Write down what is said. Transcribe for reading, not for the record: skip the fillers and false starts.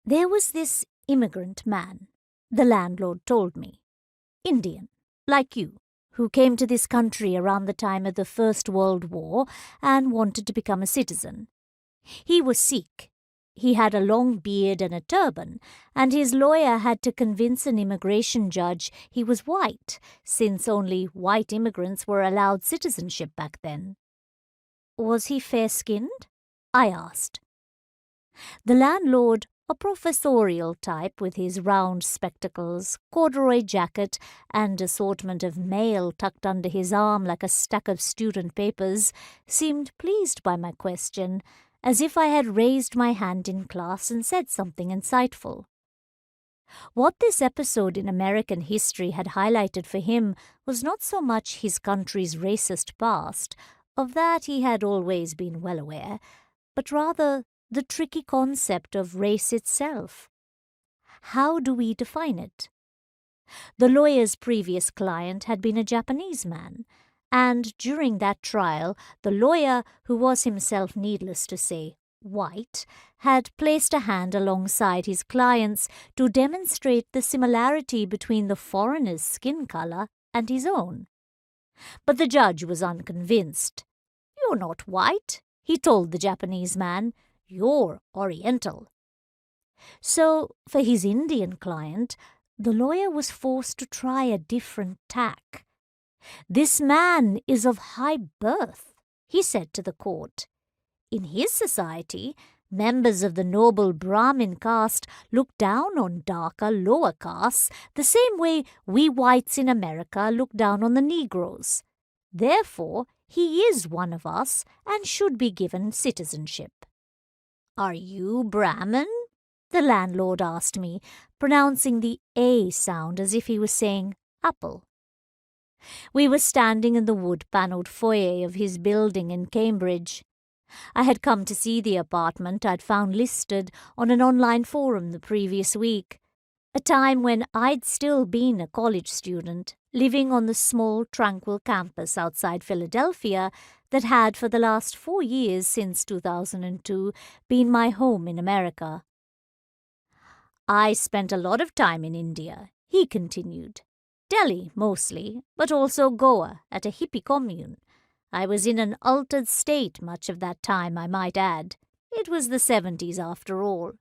There was this immigrant man, the landlord told me, Indian, like you, who came to this country around the time of the First World War and wanted to become a citizen. He was Sikh. He had a long beard and a turban, and his lawyer had to convince an immigration judge he was white, since only white immigrants were allowed citizenship back then. Was he fair-skinned? I asked. The landlord, a professorial type with his round spectacles, corduroy jacket, and assortment of mail tucked under his arm like a stack of student papers, seemed pleased by my question, as if I had raised my hand in class and said something insightful. What this episode in American history had highlighted for him was not so much his country's racist past, of that he had always been well aware, but rather the tricky concept of race itself. How do we define it? The lawyer's previous client had been a Japanese man, and during that trial, the lawyer, who was himself, needless to say, white, had placed a hand alongside his client's to demonstrate the similarity between the foreigner's skin color and his own. But the judge was unconvinced. "You're not white," he told the Japanese man. "You're Oriental." So, for his Indian client, the lawyer was forced to try a different tack. "This man is of high birth," he said to the court. "In his society, members of the noble Brahmin caste look down on darker, lower castes the same way we whites in America look down on the Negroes. Therefore, he is one of us and should be given citizenship." "Are you Brahmin?" the landlord asked me, pronouncing the A sound as if he was saying apple. We were standing in the wood-panelled foyer of his building in Cambridge. I had come to see the apartment I'd found listed on an online forum the previous week, a time when I'd still been a college student, living on the small, tranquil campus outside Philadelphia that had for the last 4 years since 2002 been my home in America. "I spent a lot of time in India," he continued. "Delhi, mostly, but also Goa at a hippie commune. I was in an altered state much of that time, I might add. It was the 70s after all.